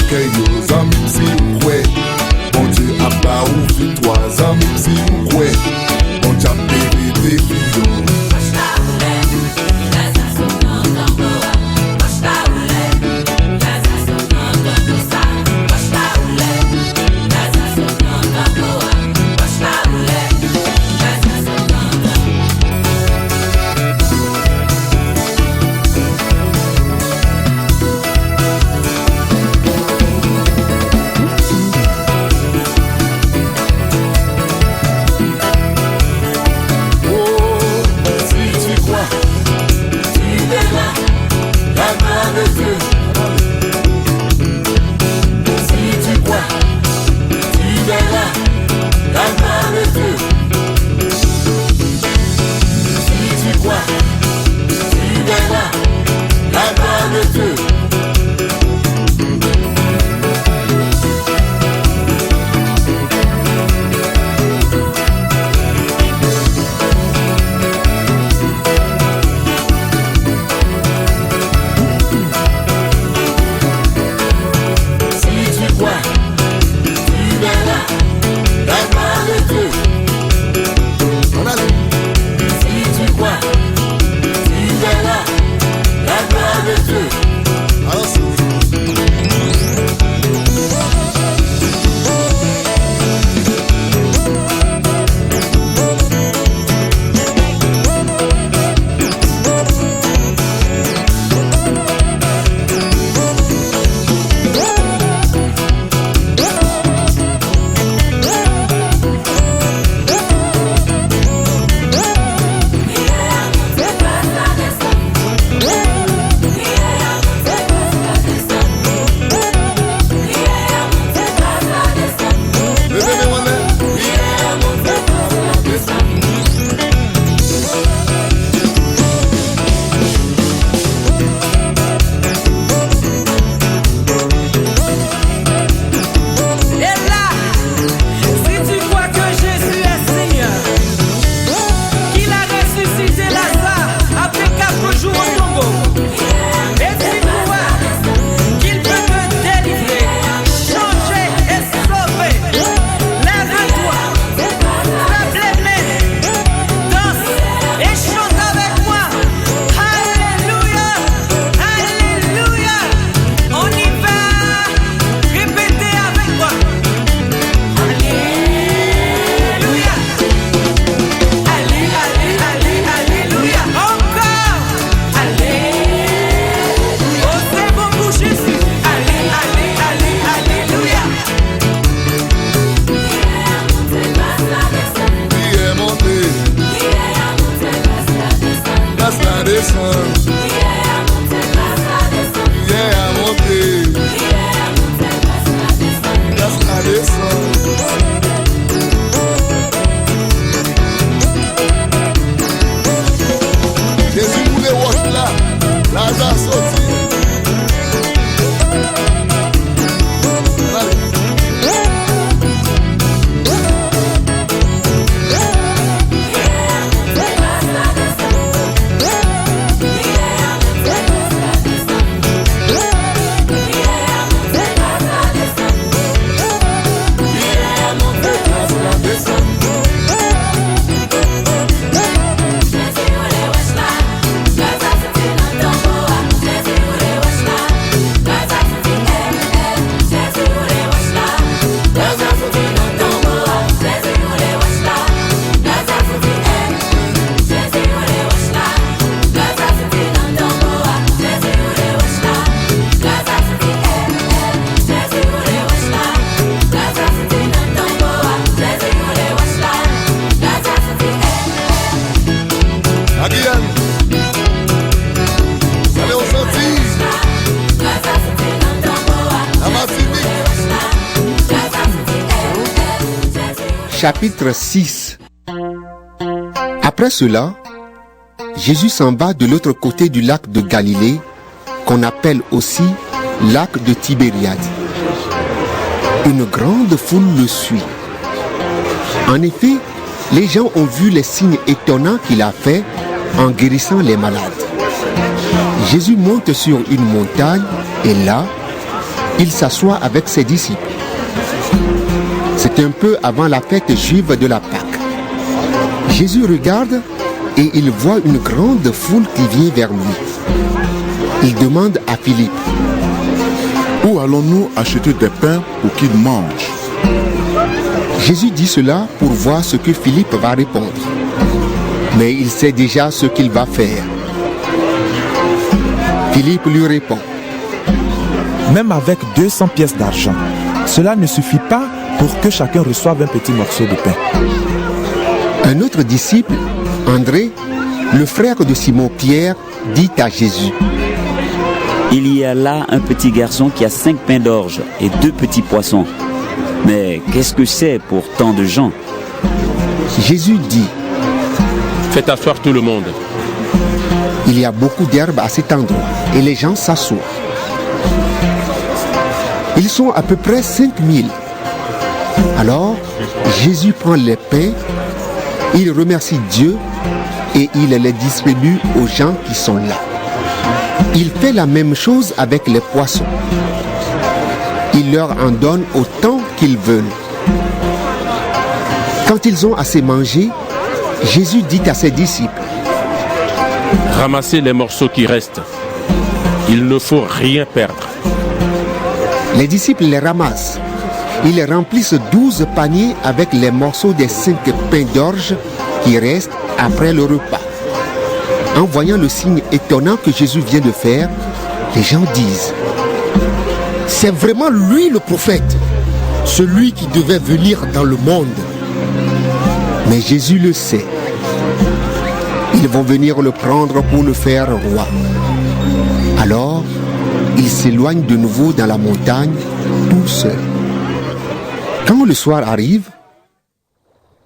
que yo zami si ou kwe. Bon Dieu a pas ou victoire zami si ou kwe. Bon Dieu a mérité fi yo. Chapitre 6. Après cela, Jésus s'en va de l'autre côté du lac de Galilée, qu'on appelle aussi lac de Tibériade. Une grande foule le suit. En effet, les gens ont vu les signes étonnants qu'il a faits en guérissant les malades. Jésus monte sur une montagne et là, il s'assoit avec ses disciples. C'est un peu avant la fête juive de la Pâque. Jésus regarde et il voit une grande foule qui vient vers lui. Il demande à Philippe: où allons-nous acheter des pains pour qu'ils mangent? Jésus dit cela pour voir ce que Philippe va répondre. Mais il sait déjà ce qu'il va faire. Philippe lui répond: même avec 200 pièces d'argent, cela ne suffit pas pour que chacun reçoive un petit morceau de pain. Un autre disciple, André, le frère de Simon-Pierre, dit à Jésus: il y a là un petit garçon qui a 5 pains d'orge et 2 petits poissons. Mais qu'est-ce que c'est pour tant de gens? Jésus dit: faites asseoir tout le monde. il y a beaucoup d'herbe à cet endroit et les gens s'assoient. Ils sont à peu près 5000. Alors, Jésus prend les pains, il remercie Dieu et il les distribue aux gens qui sont là. Il fait la même chose avec les poissons. Il leur en donne autant qu'ils veulent. Quand ils ont assez mangé, Jésus dit à ses disciples: ramassez les morceaux qui restent. Il ne faut rien perdre. Les disciples les ramassent. Ils remplissent 12 paniers avec les morceaux des 5 pains d'orge qui restent après le repas. En voyant le signe étonnant que Jésus vient de faire, les gens disent: c'est vraiment lui le prophète, celui qui devait venir dans le monde. Mais Jésus le sait. Ils vont venir le prendre pour le faire roi. Alors, il s'éloigne de nouveau dans la montagne, tout seul. Quand le soir arrive,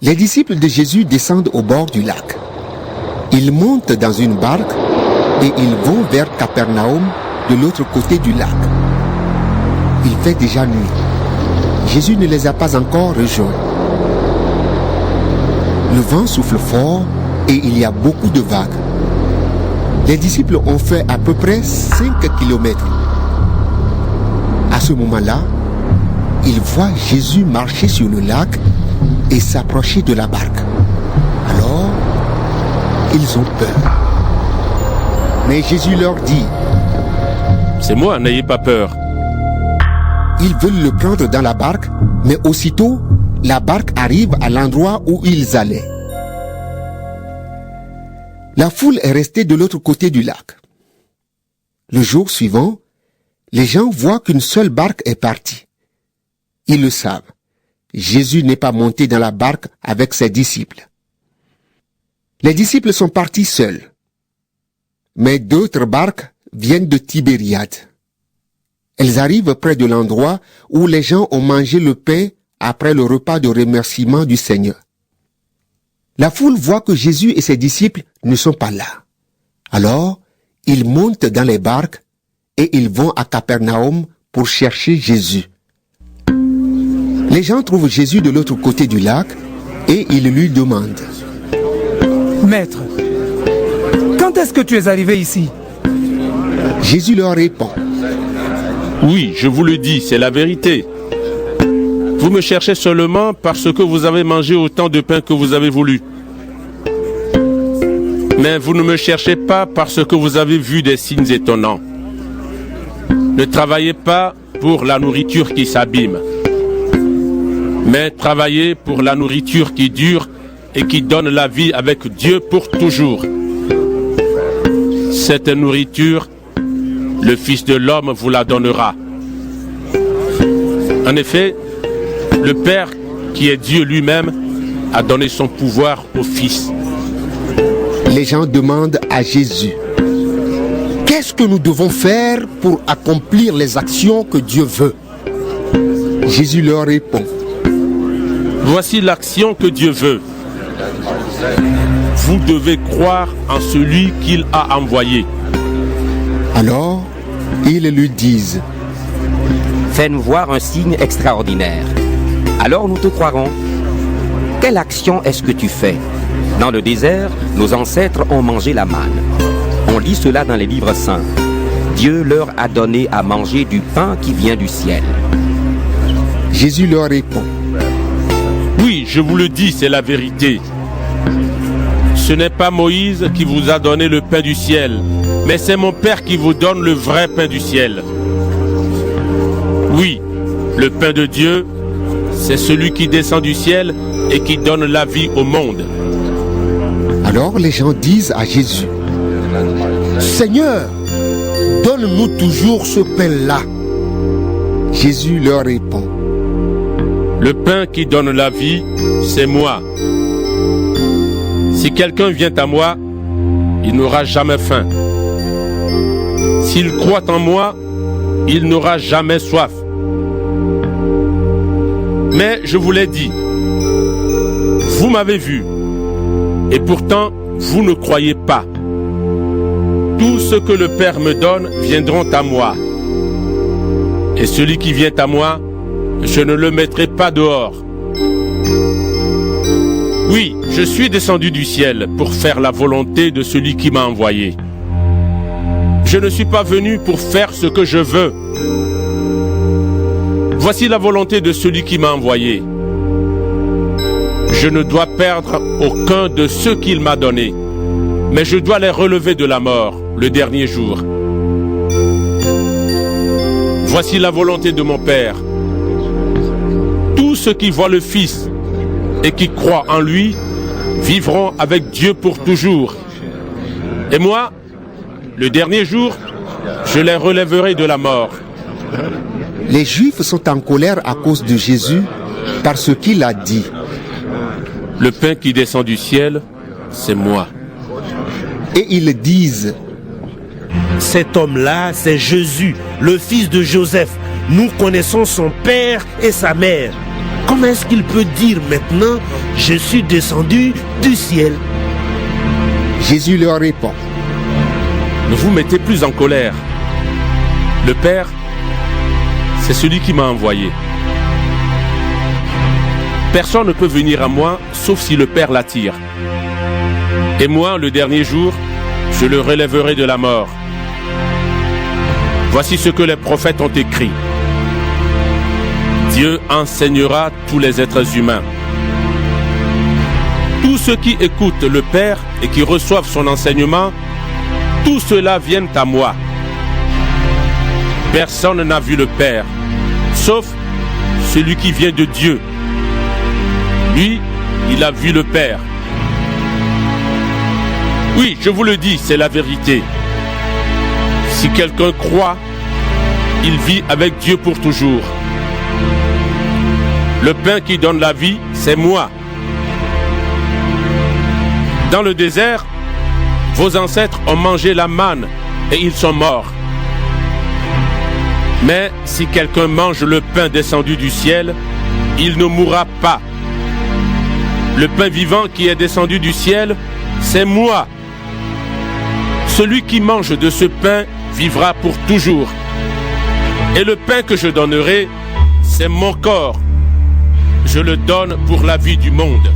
les disciples de Jésus descendent au bord du lac. Ils montent dans une barque et ils vont vers Capernaum de l'autre côté du lac. Il fait déjà nuit. Jésus ne les a pas encore rejoints. Le vent souffle fort et il y a beaucoup de vagues. Les disciples ont fait à peu près 5 kilomètres. À ce moment-là, ils voient Jésus marcher sur le lac et s'approcher de la barque. Alors, ils ont peur. Mais Jésus leur dit: c'est moi, n'ayez pas peur. Ils veulent le prendre dans la barque, mais aussitôt, la barque arrive à l'endroit où ils allaient. La foule est restée de l'autre côté du lac. Le jour suivant, les gens voient qu'une seule barque est partie. Ils le savent. Jésus n'est pas monté dans la barque avec ses disciples. Les disciples sont partis seuls. Mais d'autres barques viennent de Tibériade. Elles arrivent près de l'endroit où les gens ont mangé le pain après le repas de remerciement du Seigneur. La foule voit que Jésus et ses disciples ne sont pas là. Alors, ils montent dans les barques et ils vont à Capernaum pour chercher Jésus. Les gens trouvent Jésus de l'autre côté du lac et ils lui demandent: Maître, quand est-ce que tu es arrivé ici? Jésus leur répond: Oui, je vous le dis, c'est la vérité. Vous me cherchez seulement parce que vous avez mangé autant de pain que vous avez voulu. Mais vous ne me cherchez pas parce que vous avez vu des signes étonnants. Ne travaillez pas pour la nourriture qui s'abîme, mais travaillez pour la nourriture qui dure et qui donne la vie avec Dieu pour toujours. Cette nourriture, le Fils de l'homme vous la donnera. En effet, le Père, qui est Dieu lui-même, a donné son pouvoir au Fils. Les gens demandent à Jésus: qu'est-ce que nous devons faire pour accomplir les actions que Dieu veut? Jésus leur répond: Voici l'action que Dieu veut. Vous devez croire en celui qu'il a envoyé. Alors, ils lui disent: fais-nous voir un signe extraordinaire. Alors nous te croirons. Quelle action est-ce que tu fais? Dans le désert, nos ancêtres ont mangé la manne. On lit cela dans les livres saints. Dieu leur a donné à manger du pain qui vient du ciel. Jésus leur répond. Oui, je vous le dis, c'est la vérité. Ce n'est pas Moïse qui vous a donné le pain du ciel, mais c'est mon Père qui vous donne le vrai pain du ciel. Oui, le pain de Dieu, c'est celui qui descend du ciel et qui donne la vie au monde. Alors les gens disent à Jésus, Seigneur, donne-nous toujours ce pain-là. Jésus leur répond. Le pain qui donne la vie, c'est moi. Si quelqu'un vient à moi, il n'aura jamais faim. S'il croit en moi, il n'aura jamais soif. Mais je vous l'ai dit, vous m'avez vu, et pourtant vous ne croyez pas. Tout ce que le Père me donne viendront à moi. Et celui qui vient à moi, je ne le mettrai pas dehors. Oui, je suis descendu du ciel pour faire la volonté de celui qui m'a envoyé. Je ne suis pas venu pour faire ce que je veux. Voici la volonté de celui qui m'a envoyé. Je ne dois perdre aucun de ceux qu'il m'a donnés, mais je dois les relever de la mort le dernier jour. Voici la volonté de mon Père. Tous ceux qui voient le Fils et qui croient en lui vivront avec Dieu pour toujours. Et moi, le dernier jour, je les relèverai de la mort. Les Juifs sont en colère à cause de Jésus parce qu'il a dit. Le pain qui descend du ciel, c'est moi. Et ils disent. Cet homme-là, c'est Jésus, le fils de Joseph. Nous connaissons son père et sa mère. Comment est-ce qu'il peut dire maintenant, je suis descendu du ciel? Jésus leur répond. Ne vous mettez plus en colère. Le Père, c'est celui qui m'a envoyé. Personne ne peut venir à moi sauf si le Père l'attire. Et moi, le dernier jour, je le relèverai de la mort. Voici ce que les prophètes ont écrit. Dieu enseignera tous les êtres humains. Tous ceux qui écoutent le Père et qui reçoivent son enseignement, tous ceux-là viennent à moi. Personne n'a vu le Père, sauf celui qui vient de Dieu. Lui, il a vu le Père. Oui, je vous le dis, c'est la vérité. Si quelqu'un croit, il vit avec Dieu pour toujours. Le pain qui donne la vie, c'est moi. Dans le désert, vos ancêtres ont mangé la manne et ils sont morts. Mais si quelqu'un mange le pain descendu du ciel, il ne mourra pas. Le pain vivant qui est descendu du ciel, c'est moi. Celui qui mange de ce pain vivra pour toujours. Et le pain que je donnerai, c'est mon corps. Je le donne pour la vie du monde.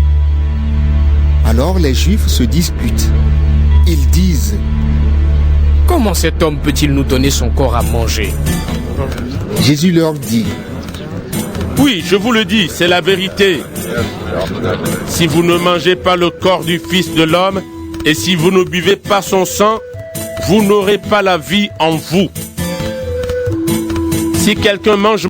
Alors les Juifs se disputent. Ils disent. Comment cet homme peut-il nous donner son corps à manger? Jésus leur dit. Oui, je vous le dis, c'est la vérité. Si vous ne mangez pas le corps du Fils de l'homme, et si vous ne buvez pas son sang, vous n'aurez pas la vie en vous. Si quelqu'un mange